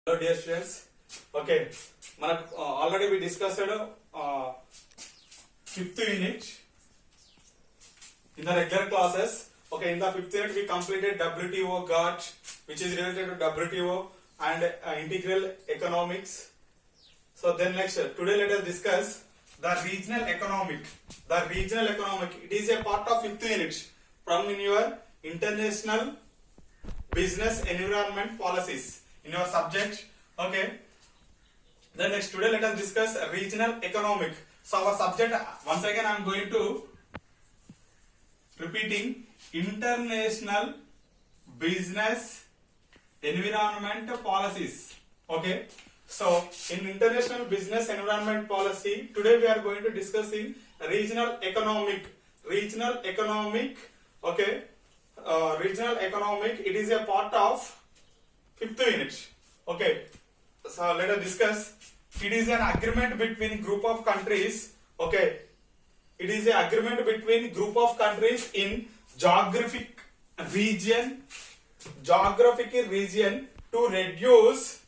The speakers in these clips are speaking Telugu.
Hello dear students. Okay, already we discussed fifth unit in the regular classes. Okay, in the fifth unit we completed WTO GATT, which is related to WTO and integral economics. So then next, today let us discuss the regional economic. The regional economic, it is a part of fifth unit from in your international business environment policies in your subject. Okay, then next, today let us discuss regional economic. So our subject, once again I am going to repeating international business environment policies. Okay, so in international business environment policy, today we are going to discuss in regional economic. Okay, regional economic, it is a part of fifth unit. Okay, so let us discuss. It is an agreement between group of countries. Okay, it is an agreement between group of countries in geographic region to reduce,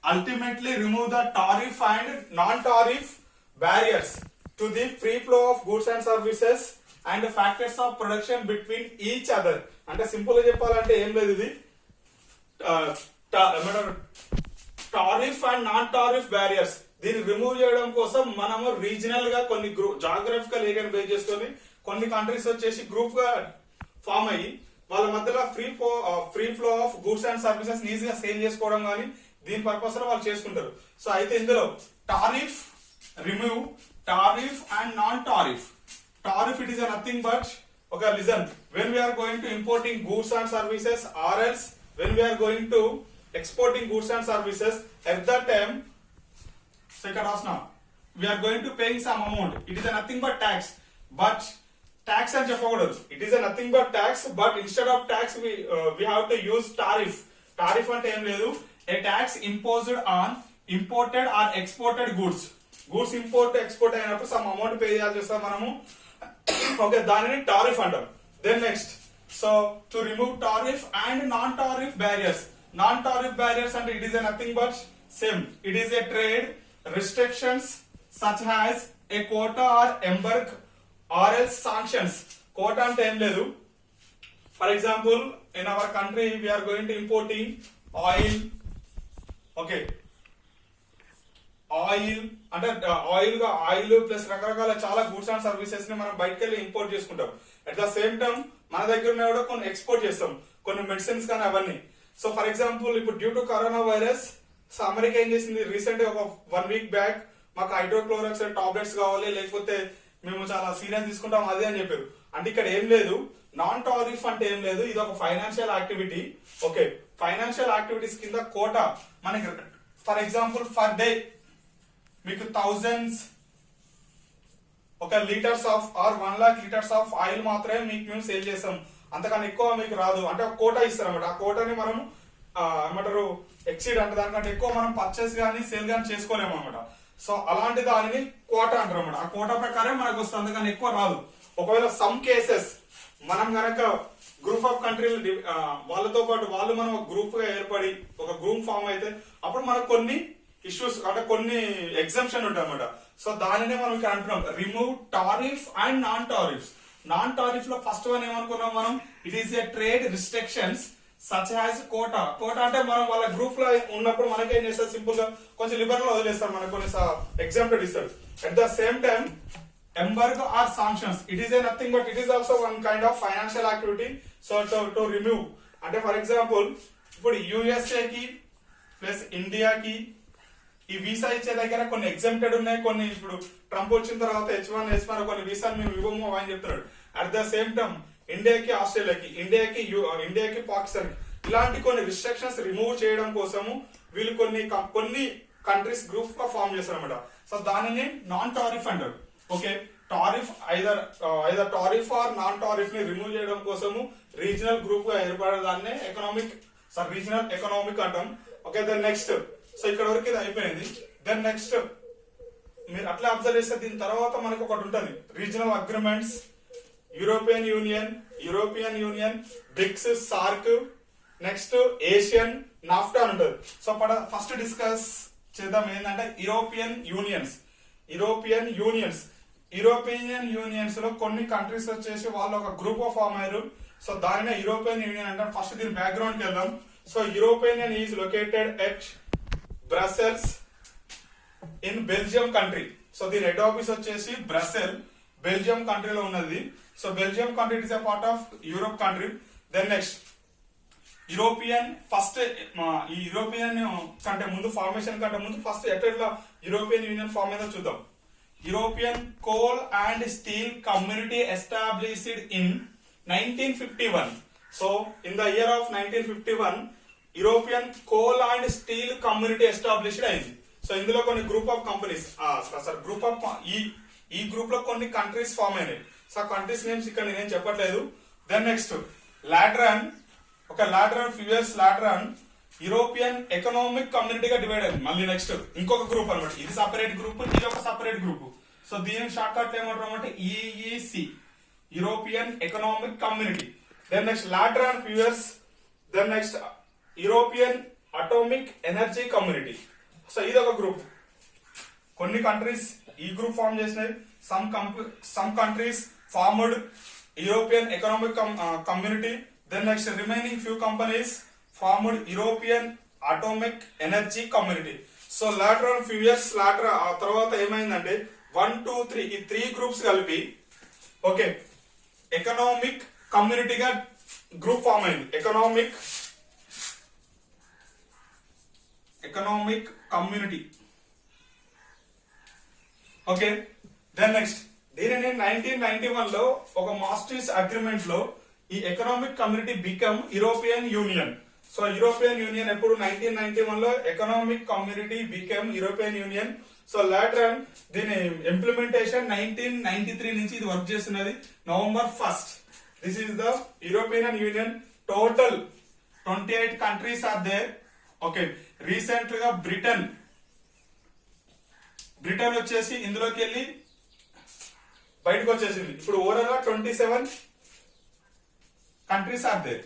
ultimately remove the tariff and non-tariff barriers to the free flow of goods and services and factors of production between each other. అంటే సింపుల్ గా చెప్పాలంటే ఏం లేదు, ఇది tariff and non tariff barriers దీన్ని రిమూవ్ చేయడం కోసం మనము రీజనల్ గా కొన్ని జాగ్రఫికల్ ఏరియాని బేస్ చేసుకొని కొన్ని కంట్రీస్ వచ్చేసి గ్రూప్ గా ఫామ్ అయ్యి వాళ్ళ మధ్యలో free flow of goods and services ఈజీగా సేల్ చేసుకోవడం కానీ దీని పర్పస్ లో వాళ్ళు చేసుకుంటారు. సో అయితే ఇందులో tariff, remove tariff and non tariff. Tariff, it is nothing but, okay, listen, when we are going to importing goods and services or else when we are going to exporting goods and services, at that time, second house now, we are going to paying some amount. It is nothing but tax, but tax and chepagudadu. It is nothing but tax, but instead of tax we have to use tariff. Tariff ante em ledu, a tax imposed on imported or exported goods. Goods import export అయినప్పుడు some amount pay చేయాల్సి వస్తుంది మనము. ఓకే, దానిని టారిఫ్ అంటాం. Then next, so to remove tariff and non tariff barriers. Non tariff barriers అంటే it is nothing but same, it is a trade restrictions such has a quota or embargo or else sanctions. Quota అంటే ఏం లేదు, for example in our country we are going to importing oil. Okay, oil అంటే ఆయిల్ ప్లస్ రకరకాల చాలా గుడ్స్ అండ్ సర్వీసెస్ ని మనం బయటకు వెళ్ళి ఇంపోర్ట్ చేసుకుంటాం. అట్ ద సేమ్ టైం మన దగ్గర కూడా కొన్ని ఎక్స్పోర్ట్ చేస్తాం, కొన్ని మెడిసిన్స్ కానీ అవన్నీ. సో ఫర్ ఎగ్జాంపుల్ ఇప్పుడు due to corona virus, so America ఏం చేసింది రీసెంట్ ఒక 1 week బ్యాక్, మాకు హైడ్రోక్లోరాక్సైడ్ టాబ్లెట్స్ కావాలి లేకపోతే మేము చాలా సీరియస్ తీసుకుంటాం అది అని చెప్పారు. అంటే ఇక్కడ ఏం లేదు, నాన్ టారిఫ్ అంటే ఏం లేదు, ఇది ఒక financial activity. Okay, financial activities కింద కోటా మనకి, ఫర్ ఎగ్జాంపుల్ ఫర్ డే మీకు థౌజండ్స్ ఒక litres of or 1 lakh litres of oil మాత్రమే మీకు మేము సేల్ చేస్తాం, అంతకన్నా ఎక్కువ మీకు రాదు అంటే ఒక కోటా ఇస్తారు అన్నమాట. ఆ కోటాని మనం ఏమంటారు ఎక్సీడ్ అంటే దానికంటే ఎక్కువ మనం పర్చేస్ కానీ సేల్ కానీ చేసుకోలేము అనమాట. సో అలాంటి దానిని కోటా అంటారు అన్నమాట. ఆ కోటా ప్రకారం మనకు వస్తుంది, అంతకన్నా ఎక్కువ రాదు. ఒకవేళ సమ్ కేసెస్ మనం గనక గ్రూప్ ఆఫ్ కంట్రీలు వాళ్ళతో పాటు వాళ్ళు మనం ఒక గ్రూప్ గా ఏర్పడి ఒక గ్రూప్ ఫామ్ అయితే అప్పుడు మనకు కొన్ని ఇష్యూస్ అంటే కొన్ని ఎగ్జంప్షన్ ఉంటాయి అన్నమాట. సో దానినే మనం ఇక్కడ అంటున్నాం remove tariff and non tariff. Non tariff లో ఫస్ట్ వన్ ఏమనుకున్నాం మనం, it is a trade restrictions such has quota. Quota అంటే మనం వాళ్ళ గ్రూప్ లో ఉన్నప్పుడు మనకేం చేస్తారు, సింపుల్ గా కొంచెం లిబరల్ వదిలేస్తారు, మనకు కొన్ని ఎగ్జాంపుల్ ఇస్తారు. At the same time embargo or sanctions, it is a nothing but it is also one kind of financial activity. So to remove అంటే ఫర్ ఎగ్జాంపుల్ ఇప్పుడు యుఎస్ఏ కి ప్లస్ ఇండియాకి ఈ వీసా ఇచ్చే దగ్గర కొన్ని ఎగ్జామ్టెడ్ ఉన్నాయి, కొన్ని ఇప్పుడు ట్రంప్ వచ్చిన తర్వాత H1 కొన్ని వీసాలు మేము ఇవ్వము అని చెప్తున్నాడు. అట్ ద సేమ్ టైం ఇండియాకి ఆస్ట్రేలియాకి, ఇండియాకి పాకిస్తాన్ ఇలాంటి కొన్ని రిస్ట్రిక్షన్స్ రిమూవ్ చేయడం కోసము వీళ్ళు కొన్ని కంట్రీస్ గ్రూప్ గా ఫామ్ చేస్తారు అనమాట. సో దానిని నాన్ టారిఫ్ అంటారు. Okay, tariff either tariff or non tariff ని రిమూవ్ చేయడం కోసము రీజనల్ గ్రూప్ గా ఏర్పడేదాన్ని రీజనల్ ఎకనామిక్ అంటాం. ఓకే, దెన్ నెక్స్ట్, సో ఇక్కడ వరకు ఇది అయిపోయింది. దెన్ నెక్స్ట్ మీరు అట్లా అబ్జర్వ్ చేస్తే దీని తర్వాత మనకు ఒకటి ఉంటుంది regional agreements, European Union, BRICS, SAARC, next ASEAN, NAFTA అని ఉంటుంది. సో ఫస్ట్ డిస్కస్ చేద్దాం ఏంటంటే యూరోపియన్ యూనియన్స్ లో కొన్ని కంట్రీస్ వచ్చేసి వాళ్ళు ఒక గ్రూప్ ఆఫ్ ఫామ్ అయ్యారు. సో దానినే యూరోపియన్ యూనియన్ అంటారు. ఫస్ట్ దీని బ్యాక్గ్రౌండ్ కి వెళ్దాం. So European union is located at Brussels in Belgium country. So దీని హెడ్ ఆఫీస్ వచ్చేసి బెల్జియం కంట్రీలో ఉన్నది. So Belgium country is a part of Europe country. Then next ఈ యూరోపియన్ కంటే ముందు ఫార్మేషన్ కంటే ముందు ఫస్ట్ ఎట్లా యూరోపియన్ యూనియన్ ఫామ్ అయిందో చూద్దాం. European coal and steel community established in 1951. So in the year of 1951 European coal and steel community established అయింది. సో ఇందులో కొన్ని గ్రూప్ ఆఫ్ కంపెనీస్ ఈ గ్రూప్ లో కొన్ని కంట్రీస్ ఫామ్ అయినాయి. సో కంట్రీస్ నేమ్స్ ఇక్కడ నేనేం చెప్పట్లేదు. Then next later on European economic కమ్యూనిటీగా డివైడ్ అయింది. మళ్ళీ నెక్స్ట్ ఇంకొక గ్రూప్ అనమాట. ఇది సపరేట్ గ్రూప్, ఇది ఒక సపరేట్ గ్రూప్. సో దీని షార్ట్ కట్ ఏమంటారు అంటే EEC, European economic community. Then next లాటరన్ ఫ్యూయల్స్. Then next European atomic energy community. So ఇది ఒక గ్రూప్. కొన్ని కంట్రీస్ ఈ గ్రూప్ ఫామ్ చేసినాయి. Some countries formed European economic community. Then next remaining few companies formed European Atomic Energy Community. So later on few years later ఆ తర్వాత ఏమైందంటే 1, 2, 3 ఈ 3 గ్రూప్స్ కలిపి ఓకే ఎకనామిక్ కమ్యూనిటీగా గ్రూప్ ఫామ్ అయింది. Economic community. Okay then next దీనిని 1991 లో ఒక మాస్ట్రిక్ట్ అగ్రిమెంట్ లో ఈ economic community become European union. So European union ఎప్పుడు 1991 లో economic community become European union. So later దీని ఇంప్లిమెంటేషన్ 1993 నుంచి ఇది వర్క్ చేస్తున్నది. November 1st this is the European union. Total 28 countries are there. Okay recent గా బ్రిటన్ వచ్చేసి ఇందులోకి వెళ్ళి బయటకు వచ్చేసింది. ఇప్పుడు ఓవరాల్ గా 27 countries are there.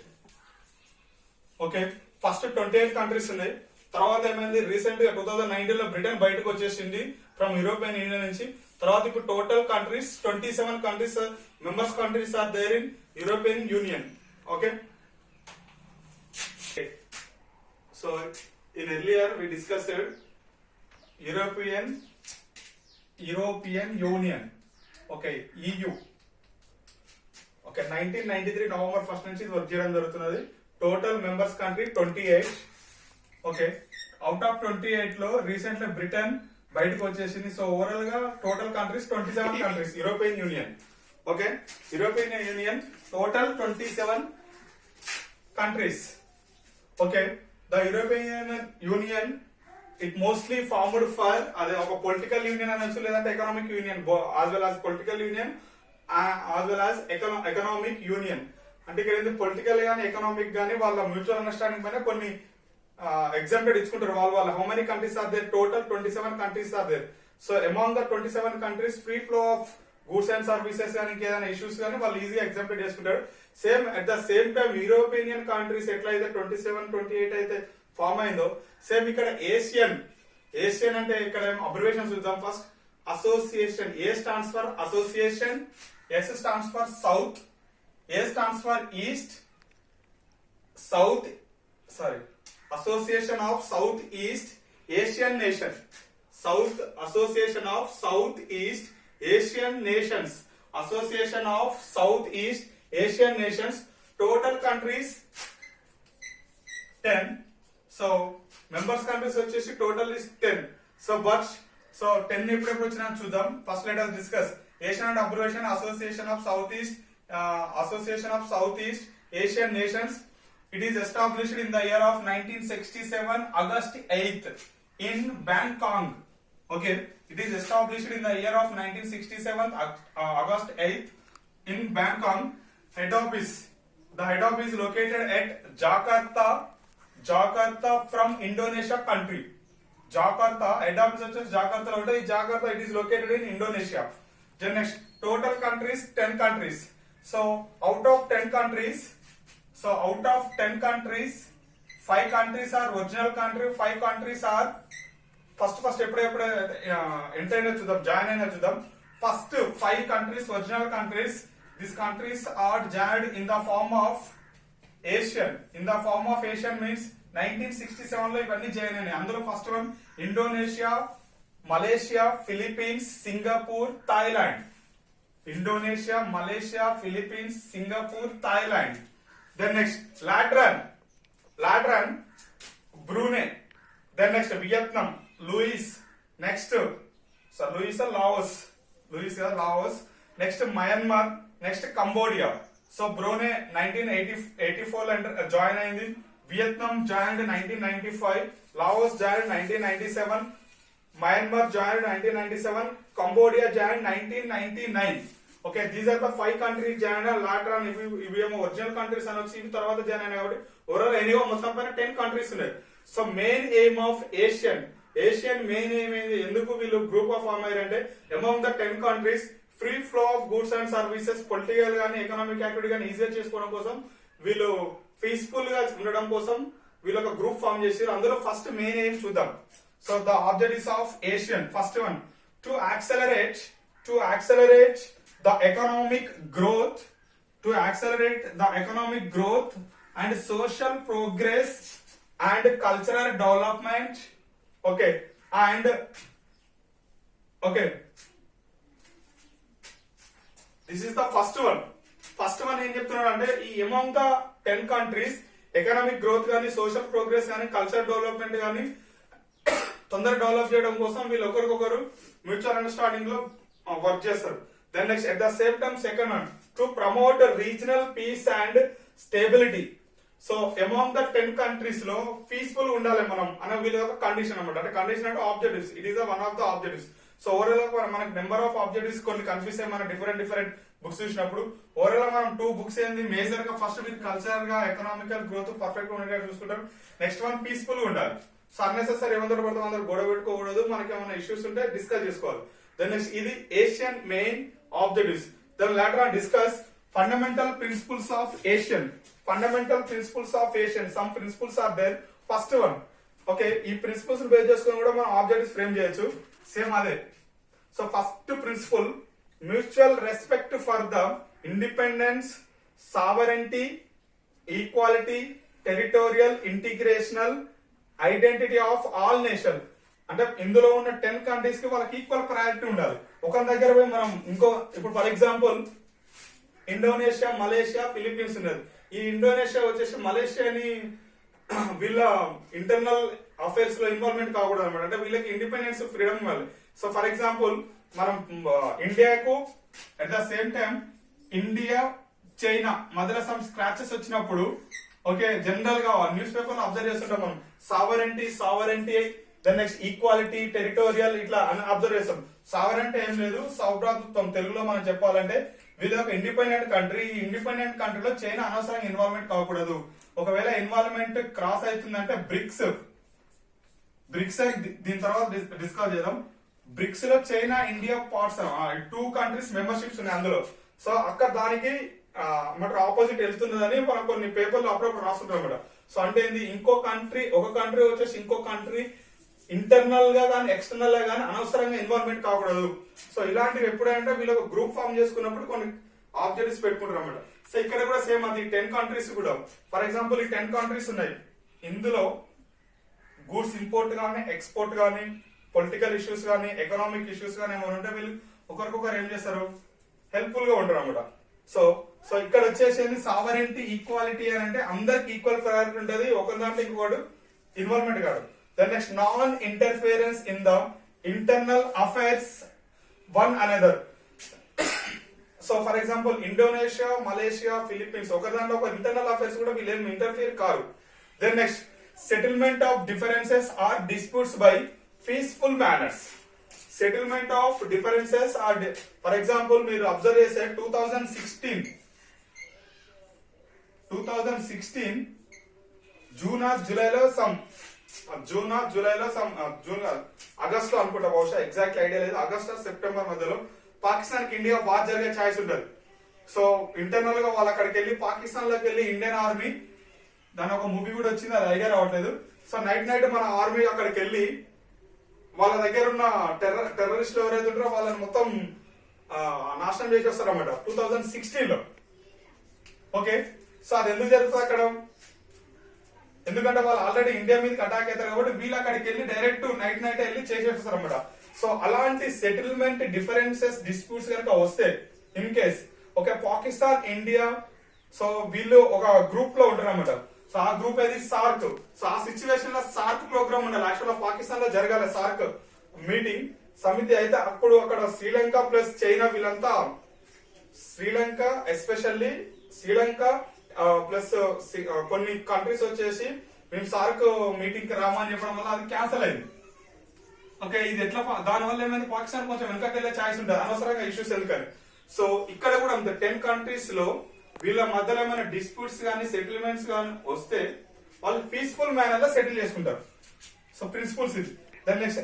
Okay first 28 countries ఉన్నాయి. తర్వాత ఏమైంది రీసెంట్ గా 2019 లో బ్రిటన్ బయటకు వచ్చేసింది ఫ్రమ్ యూరోపియన్ యూనియన్ నుంచి. తర్వాత ఇప్పుడు total countries 27 countries members countries are there in European union. Okay so in earlier we discussed European union. Okay EU. Okay 1993 November 1st నుంచి ఇది వర్క్ చేయడం జరుగుతున్నది. Total members country 28. Okay out of 28 లో రీసెంట్ గా బ్రిటన్ బయటకు వచ్చేసింది. సో ఓవరాల్ గా total countries 27 countries European union. Okay European union total 27 countries. Okay the European union it mostly formed for అదే ఒక పొలిటికల్ యూనియన్ అనొచ్చు, లేదంటే economic union as well as political union as well as economic union. అంటే ఇక్కడ ఏంటి పొలిటికల్ గానీ ఎకనామిక్ గానీ వాళ్ళ మ్యూచువల్ అండర్స్టాండింగ్ పైన కొన్ని ఎగ్జాంప్టెడ్ ఇచ్చుకుంటారు. వాళ్ళ how many countries are there? Total 27 countries are there. So among the 27 countries free flow of goods and services కానీ ఇంకేదైనా ఇష్యూస్ కానీ వాళ్ళు ఈజీగా ఎగ్జాంప్టెడ్ చేసుకుంటారు. Same at the same time European countries ఎట్లయితే 27, 28 అయితే ఫామ్ అయిందో సేమ్ ఇక్కడ ఏషియన్ అంటే ఇక్కడ అబ్రివేషన్ చూద్దాం. First association. A stands for association, yes stands for south, A stands for east, association of south east Asian nation, association of south east Asian nations, association of south east Asian nations. Total countries 10. So members countries వచ్చేసి టోటల్ ఇస్ 10. సో 10 ఎప్పుడెప్పుడు వచ్చినా చూద్దాం. First let us discuss Asian and abbreviation association of south east Asian nations. It is established in the year of 1967 August 8th in Bangkok. Okay, it is established in the year of 1967 August 8th in Bangkok. Head office. The head office is located at Jakarta from Indonesia country. Jakarta head office is Jakarta. Jakarta it is located in Indonesia. Then next total countries 10 countries. So out of 10 countries 5 countries are original country, 5 countries are first ఎప్పుడెప్పుడు ఎంటర్ అయినా చూద్దాం, జాయిన్ అయినా చూద్దాం. First 5 countries original countries. This countries are joined in the form of ASEAN. In the form of ASEAN means 1967 లో ఇవన్నీ జాయిన్ అయినాయి. అందులో first one Indonesia, Malaysia, Philippines, Singapore, Thailand. Indonesia, Malaysia, Philippines, Singapore, Thailand. Then next later on, Brunei. Then next Vietnam, Laos. Next Laos. Next Myanmar. Next Cambodia. So Brunei 1984 లో జాయిన్ అయింది. Vietnam join 1995. Laos join 1997. Myanmar join 1997. Cambodia join 1999. Okay, these are the 5 countries join. Later on ఇవేమో ఒరిజినల్ కంట్రీస్ అని వచ్చి ఇవి తర్వాత జాయిన్ అయినాయి కాబట్టి ఓవరాల్ ఎనీవో మొత్తం పైన 10 countries ఉన్నాయి. So main aim of Asian main aim ఏంది, ఎందుకు వీళ్ళు గ్రూప్ ఆఫ్ ఫార్మ్ అయ్యారంటే among the 10 countries free flow of goods and services, political గానీ ఎకనామిక్ యాక్టివిటీ గానీ ఈజీగా చేసుకోవడం కోసం, వీళ్ళు పీస్ఫుల్ గా ఉండడం కోసం వీళ్ళు ఒక గ్రూప్ ఫార్మ్ చేసారు. అందులో ఫస్ట్ మెయిన్ ఎయిమ్ చూద్దాం. So the objectives of Asian. First one, to accelerate the economic growth and social progress and cultural development. Okay, this is the first one ఏం చెప్తున్నాడు అంటే ఈ among the 10 countries economic growth గానీ, సోషల్ ప్రోగ్రెస్ గానీ, కల్చరల్ డెవలప్మెంట్ గానీ తొందరగా డెవలప్ చేయడం కోసం వీళ్ళు ఒకరికొకరు మ్యూచువల్ అండర్స్టాండింగ్ లో వర్క్ చేస్తారు. Then next, at the same time, second one, to promote regional peace and stability. So among the 10 countries లో పీస్ఫుల్ ఉండాలి మనం అనే వీళ్ళ ఒక కండిషన్ అన్నమాట. అంటే కండిషన్ అంటే objectives. It is one of the objectives. So overall మనకి నెంబర్ ఆఫ్ ఆబ్జెక్టివ్స్ కొన్ని కన్ఫ్యూజ్ అయ్యి మనం డిఫరెంట్ బుక్స్ చూసినప్పుడు ఓవరాల్ మనం 2 books ఏంది మేజర్ గా ఫస్ట్ మీరు కల్చరల్ గా ఎకనామికల్ గ్రోత్ పర్ఫెక్ట్ గా ఉండేటట్టు చూసుకుంటారు. నెక్స్ట్ వన్ పీస్ఫుల్ గా ఉండాలి. సో అన్నెసెసరీ ఏమందరూ పడతాం అందరూ గొడవ పెట్టుకోకూడదు, మనకి ఏమైనా ఇష్యూస్ ఉంటే డిస్కస్ చేసుకోవాలి. దెన్ నెక్స్ట్ ఇది Asian main objectives. Then later on discuss fundamental principles of Asian. Some principles are there. First one, okay, ఈ principles బేస్ చేసుకొని కూడా మనం ఆబ్జెక్టివ్స్ ఫ్రేమ్ చేయొచ్చు. సేమ్ అదే. So first principle, mutual respect for the independence, sovereignty, equality, territorial integrational identity of all nation. అంటే ఇందులో ఉన్న 10 countries కి వాళ్ళకి ఈక్వల్ ప్రయారిటీ ఉండాలి. ఒక దగ్గర పోయి మనం ఇప్పుడు for example Indonesia, Malaysia, Philippines ఉన్నది. ఈ ఇండోనేషియా వచ్చేసి మలేషియాని వీళ్ళ ఇంటర్నల్ అఫైర్స్ లో ఇన్వాల్వ్మెంట్ కాకూడదు అనమాట. అంటే వీళ్ళకి ఇండిపెండెన్స్, ఫ్రీడమ్ ఇవ్వాలి. సో ఫర్ ఎగ్జాంపుల్ మనం ఇండియాకు at the same time India, China మధ్యలో సమ్ స్క్రాచెస్ వచ్చినప్పుడు ఓకే జనరల్ గా న్యూస్ పేపర్ లో అబ్జర్వ్ చేస్తుంటాం మనం sovereignty. Then next equality, territorial ఇట్లా అబ్జర్వ్ చేస్తాం. సావరెంటీ ఏం లేదు, సౌభ్రాతృత్వం తెలుగులో మనం చెప్పాలంటే వీళ్ళు ఒక ఇండిపెండెంట్ కంట్రీ. ఈ ఇండిపెండెంట్ కంట్రీలో చైనా అనవసరంగా ఇన్వాల్వ్మెంట్ కాకూడదు. ఒకవేళ ఇన్వాల్వ్మెంట్ క్రాస్ అవుతుందంటే బ్రిక్స్ దీని తర్వాత డిస్కస్ చేద్దాం. బ్రిక్స్ లో China, India parts 2 countries memberships ఉన్నాయి అందులో. సో అక్కడ దానికి ఆపోజిట్ వెళ్తున్నదని మనం కొన్ని పేపర్లు అప్పుడప్పుడు రాస్తుంటాం అనమాట. సో అంటే ఏంది, ఒక కంట్రీ వచ్చేసి ఇంకో కంట్రీ ఇంటర్నల్ గా కానీ ఎక్స్టర్నల్ గా కానీ అనవసరంగా ఇన్వాల్వ్మెంట్ కాకూడదు. సో ఇలాంటివి ఎప్పుడంటే వీళ్ళు ఒక గ్రూప్ ఫామ్ చేసుకున్నప్పుడు కొన్ని ఆబ్జెక్టివ్స్ పెట్టుకుంటారు అన్నమాట. సో ఇక్కడ కూడా సేమ్ అది 10 countries కూడా ఫర్ ఎగ్జాంపుల్ ఈ 10 countries ఉన్నాయి. ఇందులో గూడ్స్ ఇంపోర్ట్ కానీ, ఎక్స్పోర్ట్ కానీ, పొలిటికల్ ఇష్యూస్ కానీ, ఎకనామిక్ ఇష్యూస్ కానీ ఏమైనా ఉంటే వీళ్ళు ఒకరికొకరు ఏం చేస్తారు, హెల్ప్ఫుల్ గా ఉంటారు అన్నమాట. సో ఇక్కడ వచ్చేసి సావరెంటీ, ఈక్వాలిటీ అని అంటే అందరికి ఈక్వల్ ప్రయారిటీ ఉంటుంది, ఒకరి దాంట్లో ఇంకోటి ఇన్వాల్వ్మెంట్ కాదు. The next, non-interference in the internal affairs one another. So for example, Indonesia, Malaysia, Philippines, ఒకదాంట్లో ఒక ఇంటర్నల్ అఫైర్స్ కూడా వీళ్ళు ఏమి interfere car. Then next, settlement of differences or disputes by peaceful manners. Settlement of differences are, for example, మీరు అబ్జర్వ్ చేస్తే 2016 జూన్ జూలైలో ఆగస్ట్ లో అనుకుంటా, బహుశా ఎగ్జాక్ట్ ఐడియా లేదు, ఆగస్ట్ సెప్టెంబర్ మధ్యలో పాకిస్తాన్ కి ఇండియా వార్ జరిగే ఛాయిస్ ఉంటుంది. సో ఇంటర్నల్ గా వాళ్ళు అక్కడికి వెళ్ళి పాకిస్తాన్ లోకి వెళ్ళి ఇండియన్ ఆర్మీ దాని ఒక మూవీ కూడా వచ్చింది, అది ఐడియా రావట్లేదు. సో నైట్ మన ఆర్మీ అక్కడికి వెళ్ళి వాళ్ళ దగ్గర ఉన్న టెర్రరిస్టులు ఎవరైతే ఉంటారో వాళ్ళని మొత్తం నాశనం చేసి వస్తారు అన్నమాట 2016 లో. ఓకే, సో అది ఎందుకు జరుగుతుంది అక్కడ? ఎందుకంటే వాళ్ళు ఆల్రెడీ ఇండియా మీదకి అటాక్ అవుతారు కాబట్టి వీళ్ళు అక్కడికి వెళ్ళి డైరెక్ట్ నైట్ వెళ్ళి చేసేస్తారు అన్నమాట. సో అలాంటి సెటిల్మెంట్ డిఫరెన్సెస్ డిస్ప్యూట్స్ కనుక వస్తే in case okay Pakistan India so వీళ్ళు ఒక గ్రూప్ లో ఉంటారు అన్నమాట. సో ఆ గ్రూప్ ఏది సార్క్. సో ఆ సిచ్యువేషన్ లో సార్క్ ప్రోగ్రామ్ ఉండాలి. యాక్చువల్ పాకిస్తాన్ లో జరగాలి సార్క్ మీటింగ్ సమితి. అయితే అప్పుడు అక్కడ శ్రీలంక ప్లస్ చైనా వీళ్ళంతా శ్రీలంక ఎస్పెషల్లీ శ్రీలంక ప్లస్ కొన్ని కంట్రీస్ వచ్చేసి మేము సార్క్ మీటింగ్ కి రామని చెప్పడం వల్ల అది క్యాన్సిల్ అయింది. ఓకే, ఇది ఎట్లా దాని వల్ల ఏమైంది పాకిస్తాన్ కొంచెం వెనకకి వెళ్ళే ఛాయిస్ ఉంటుంది అనవసరంగా ఇష్యూస్ ఎందుకని. సో ఇక్కడ కూడా అంతే 10 కంట్రీస్ లో వీళ్ళ మధ్యలో ఏమైనా డిస్ప్యూట్స్ కానీ సెటిల్మెంట్స్ కానీ వస్తే వాళ్ళు పీస్ఫుల్ మేనర్ లో సెటిల్ చేసుకుంటారు. సో ప్రిన్సిపల్స్ ఇది. Then next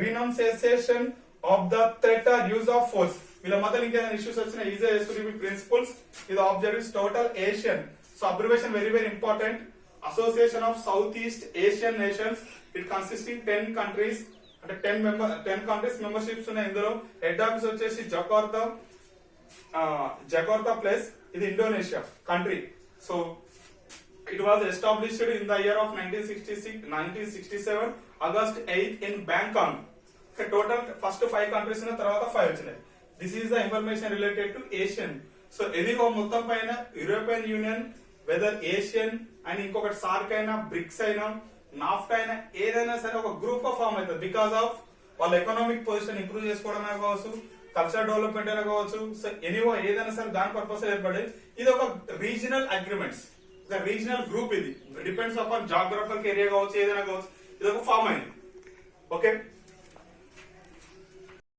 renunciation of the threat or use of force. వీళ్ళ మధ్యలో ఇంకేదైనా ఇష్యూస్ వచ్చినా ఈజీగా చేసుకునే ప్రిన్సిపల్స్. ఇది observes total ASEAN. So abbreviation very very important. Association of south east Asian nations. It consisting 10 countries అంటే 10 కంట్రీస్ మెంబర్షిప్స్ ఉన్నాయి ఇందులో. హెడ్ ఆఫీస్ వచ్చేసి జకార్తా ప్లేస్. ఇది Indonesia country. So it was established in the year of 1967 August 8 in Bangkok. Total first 5 countries ఉన్న తర్వాత 5 వచ్చినాయి. This is the information related to ASEAN. So anyhow మొత్తం పైన European union whether ASEAN and ఇంకొకటి సార్క్ అయినా బ్రిక్స్ అయినా నాఫ్ట్ అయినా ఏదైనా సరే ఒక గ్రూప్ ఆఫ్ ఫామ్ అవుతుంది బికాస్ ఆఫ్ వాళ్ళ ఎకనామిక్ పొజిషన్ ఇంప్రూవ్ చేసుకోవడమే కావచ్చు, కల్చర్ డెవలప్మెంట్ అయినా కావచ్చు. సో ఎనీవో ఏదైనా సరే దాని పర్పస్ ఏర్పడే ఇది ఒక రీజనల్ అగ్రిమెంట్స్, రీజనల్ గ్రూప్. ఇది డిపెండ్స్ అపాన్ జాగ్రఫికల్ ఏరియా కావచ్చు, ఏదైనా కావచ్చు, ఇది ఒక ఫామ్ అయింది. ఓకే.